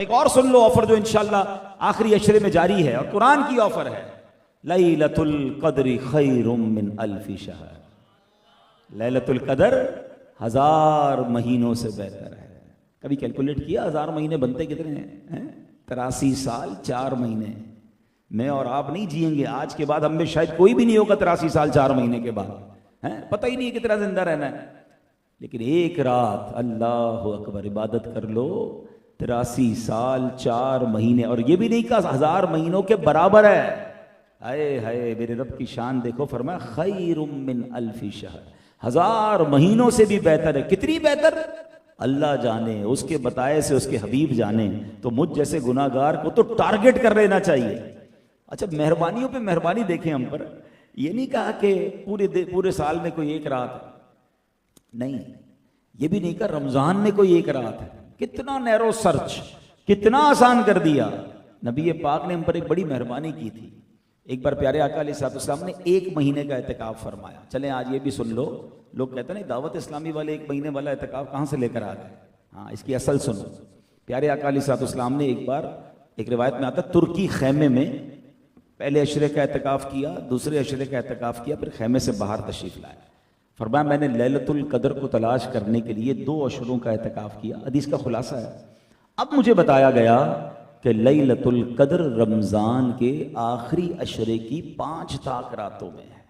एक और सुन लो ऑफर जो इंशाल्लाह आखिरी अशरे में जारी है और कुरान की ऑफर है। लैलतुल क़द्र खैरुम मिन अल्फि शहर। लैलतुल क़द्र 1000 महीनों से बेहतर है। कभी कैलकुलेट किया 1000 महीने बनते कितने हैं? 83 साल 4 महीने। मैं और आप नहीं जिएंगे, आज के बाद हम में शायद कोई भी नहीं होगा 83 साल 4 महीने के बाद, है पता ही नहीं कितना जिंदा रहना है। लेकिन एक रात अल्लाह अकबर इबादत कर लो, 83 साल 4 महीने, और ये भी नहीं कहा 1000 महीनों के बराबर है। हाय हाय मेरे रब की शान देखो, फरमाया खैरुम मिन अल्फि शहर, 1000 महीनों से भी बेहतर है। कितनी बेहतर अल्लाह जाने, उसके बताए से उसके हबीब जाने। तो मुझ जैसे गुनाहगार को तो टारगेट कर लेना चाहिए। अच्छा, मेहरबानियों पे मेहरबानी देखें हम पर। ये नहीं कहा कि पूरे साल में कोई एक रात है, नहीं। ये भी नहीं कहा रमजान में कोई एक रात है। कितना नैरो सर्च, कितना आसान कर दिया। नबी पाक ने हम पर एक बड़ी मेहरबानी की थी। एक बार प्यारे आका अलैहिस्सलाम ने 1 महीने का एहतिकाफ फरमाया। चलें आज ये भी सुन लो। लोग कहते हैं ना दावत इस्लामी वाले 1 महीने वाला एहतिकाफ कहाँ से लेकर आ गए। हाँ, इसकी असल सुनो। प्यारे आका अलैहिस्सलाम ने एक बार, एक रिवायत में आता तुर्की खेमे में पहले अशरे का एहतिकाफ किया, दूसरे अशरे का एहतिकाफ किया, फिर खेमे से बाहर तशरीफ लाया। फरमाया मैंने लैलतुल क़द्र को तलाश करने के लिए 2 अशरों का एहतिकाफ किया। हदीस का खुलासा है। अब मुझे बताया गया कि लैलतुल क़द्र रमज़ान के आखिरी अशरे की 5 ताक रातों में है।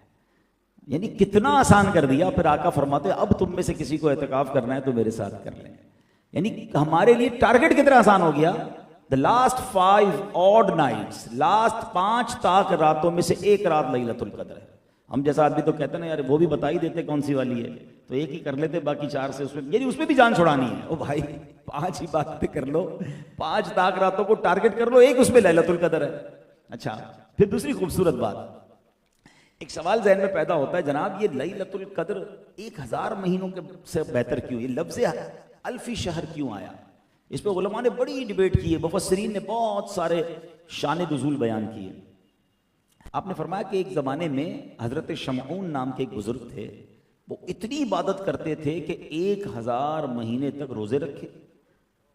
यानी कितना आसान कर दिया। फिर आका फरमाते अब तुम में से किसी को एहतिकाफ करना है तो मेरे साथ कर लें। यानी हमारे लिए टारगेट कितना आसान हो गया। The last 5 odd nights, last 5 ताक रातों में से एक रात लैलतुल क़द्र है। हम जैसा आदमी तो कहते ना यार वो भी बता ही देते कौन सी वाली है, तो एक ही कर लेते, बाकी 4 से उसमें, यानी उसमें भी जान छुड़ानी है। ओ भाई 5 ही बातें कर लो, 5 ताक रातों को टारगेट कर लो, एक उसमें लैलतुल क़द्र है। अच्छा, फिर दूसरी खूबसूरत बात, एक सवाल ज़हन में पैदा होता है, जनाब ये लैलतुल क़द्र 1000 महीनों के से बेहतर क्यों, ये लफ्ज़ अल्फी शहर क्यों आया? इस पर उलमा ने बड़ी डिबेट की है, मुफस्सिरीन ने बहुत सारे शान नुज़ूल बयान किए। आपने फरमाया कि एक ज़माने में हज़रत शमऊन नाम के एक बुज़ुर्ग थे, वो इतनी इबादत करते थे कि 1000 महीने तक रोज़े रखे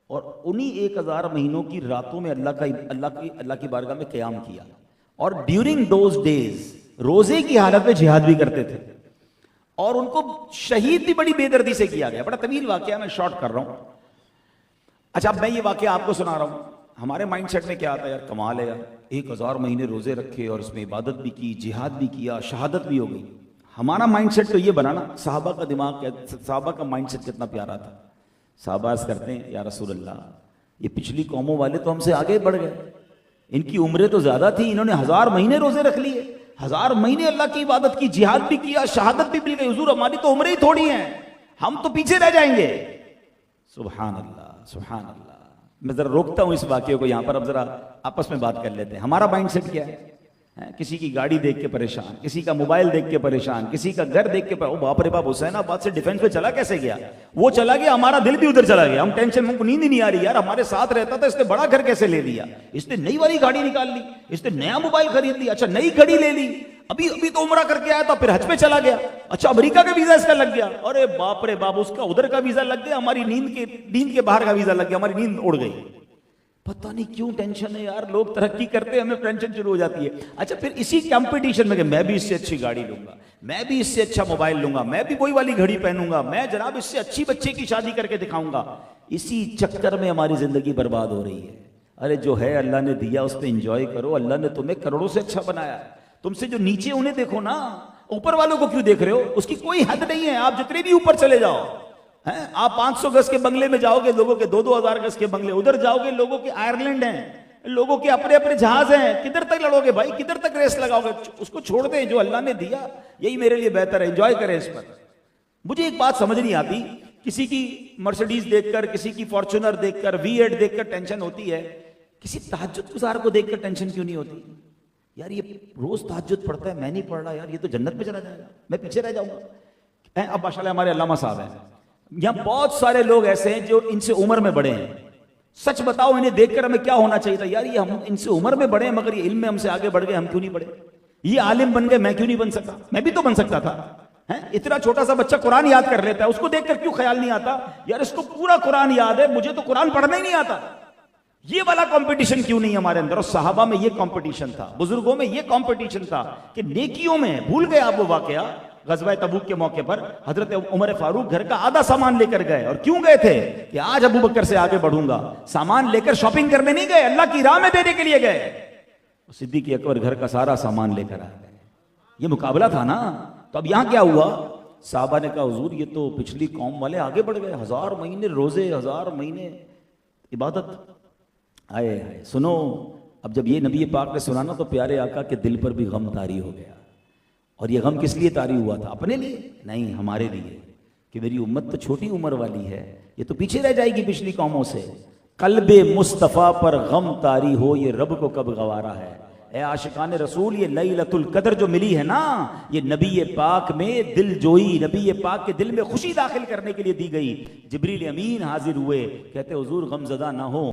और उन्हीं 1000 महीनों की रातों में अल्लाह की बारगाह में क़याम किया। और ड्यूरिंग दोज डेज रोज़े की हालत में जिहाद भी करते थे। और उनको शहीद भी बड़ी बेदर्दी से किया गया। बड़ा तवील वाक़या, मैं शॉर्ट कर रहा हूँ। अच्छा, अब मैं ये वाक़या आपको सुना रहा हूँ। हमारे माइंड सेट में क्या आता है, यार कमाल है यार, 1000 महीने रोजे रखे और इसमें इबादत भी की, जिहाद भी किया, शहादत भी हो गई। हमारा माइंड सेट तो ये बना ना, साहबा का दिमाग, साहबा का माइंड सेट कितना प्यारा था। साहबा अर्ज़ करते हैं या रसूल अल्लाह, ये पिछली कौमों वाले तो हमसे आगे बढ़ गए, इनकी उम्रें तो ज्यादा थी, इन्होंने 1000 महीने रोजे रख लिए, 1000 महीने अल्लाह की इबादत की, जिहाद भी किया, शहादत भी मिल गई। हुजूर हमारी तो उम्रें ही थोड़ी हैं, हम तो पीछे रह जाएंगे। सुभान अल्लाह, सुभान अल्लाह। मैं जरा रोकता हूं इस वाक्य को यहां पर, अब जरा आपस में बात कर लेते हैं। हमारा माइंड सेट क्या है? किसी की गाड़ी देख के परेशान, किसी का मोबाइल देख के परेशान, किसी का घर देख के ओ बाप रे बाप, हुसैनाबाद से डिफेंस पे चला कैसे गया, वो चला गया, हमारा दिल भी उधर चला गया। हम टेंशन, हमको नींद ही नहीं आ रही यार, हमारे साथ रहता था, इसने बड़ा घर कैसे ले लिया, इसने नई वाली गाड़ी निकाल ली, इसने नया मोबाइल खरीद लिया, अच्छा नई घड़ी ले ली, अभी अभी तो उम्रा करके आया था, फिर हज पे चला गया, अच्छा अमेरिका का वीजा इसका लग गया, अरे बाप रे बाप, उसका उधर का वीजा लग गया, हमारी नींद के बाहर का वीजा लग गया, हमारी नींद उड़ गई। पता नहीं क्यों टेंशन है यार, लोग तरक्की करते हैं, हमें टेंशन शुरू हो जाती है। अच्छा, फिर इसी कंपटीशन में कि मैं भी इससे अच्छी गाड़ी लूंगा, मैं भी इससे अच्छा मोबाइल लूंगा, मैं भी वही वाली घड़ी पहनूंगा, मैं जनाब इससे अच्छी बच्चे की शादी करके दिखाऊंगा, इसी चक्कर में हमारी जिंदगी बर्बाद हो रही है। अरे जो है अल्लाह ने दिया उस पर इंजॉय करो, अल्लाह ने तुम्हें करोड़ों से अच्छा बनाया। तुमसे जो नीचे उन्हें देखो ना, ऊपर वालों को क्यों देख रहे हो? उसकी कोई हद नहीं है, आप जितने भी ऊपर चले जाओ हैं, आप 500 गज के बंगले में जाओगे, लोगों के 2-2 हजार गज के बंगले, उधर जाओगे लोगों के आयरलैंड हैं, लोगों के अपने अपने जहाज हैं, किधर तक लड़ोगे भाई, किधर तक रेस लगाओगे? उसको छोड़ दे, जो अल्लाह ने दिया यही मेरे लिए बेहतर है, एंजॉय करें इस पर। मुझे एक बात समझ नहीं आती, किसी की मर्सिडीज देखकर, किसी की फॉर्च्यूनर देखकर, V8 देखकर टेंशन होती है, किसी तहज्जुद गुजार को देखकर टेंशन क्यों नहीं होती? यार ये रोज तहज्जुद पढ़ता है, मैं नहीं पढ़ रहा यार, ये तो जन्नत में चला जाएगा, मैं पीछे रह जाऊंगा। अब माशाल्लाह हमारे अल्लामा साहब हैं, यहां बहुत सारे लोग ऐसे हैं जो इनसे उम्र में बड़े हैं। सच बताओ इन्हें देखकर हमें क्या होना चाहिए था? यार ये हम इनसे उम्र में बड़े हैं, मगर ये इल्म में हमसे आगे बढ़ गए, हम क्यों नहीं बढ़े? ये आलिम बन गए, मैं क्यों नहीं बन सका? मैं भी तो बन सकता था। हैं, इतना छोटा सा बच्चा कुरान याद कर लेता है, उसको देखकर क्यों ख्याल नहीं आता यार इसको पूरा कुरान याद है, मुझे तो कुरान पढ़ना ही नहीं आता। ये वाला कंपटीशन क्यों नहीं हमारे अंदर? और सहाबा में ये कंपटीशन था, बुजुर्गों में ये कंपटीशन था कि नेकियों में भूल गए आप वो वाकया गज़वा तबूक के मौके पर हजरत उमर फारूक घर का आधा सामान लेकर गए। और क्यों गए थे? कि आज अबू बकर से आगे बढ़ूंगा। सामान लेकर शॉपिंग करने नहीं गए, अल्लाह की राह में देने के लिए गए। सिद्दीक़ अकबर घर का सारा सामान लेकर आ गए। ये मुकाबला था ना। तो अब यहां क्या हुआ? साहबा ने कहा हुजूर ये तो पिछली कौम वाले आगे बढ़ गए, 1000 महीने रोजे, 1000 महीने इबादत। आए आए सुनो, अब जब ये नबी पाक ने सुना ना तो प्यारे आका के दिल पर भी गम तारी हो गया। और ये गम किस लिए तारी हुआ था? अपने लिए नहीं, हमारे लिए, कि मेरी उम्मत तो छोटी उम्र वाली है, ये तो पीछे रह जाएगी पिछली कौमों से। कल्बे मुस्तफ़ा पर गम तारी हो, ये रब को कब गवारा है। ए आशिकान रसूल, ये लैलतुल कदर जो मिली है ना, ये नबी पाक में दिल जोई, नबी पाक के दिल में खुशी दाखिल करने के लिए दी गई। जिब्रील अमीन हाजिर हुए, कहते हुजूर गमज़दा ना हो।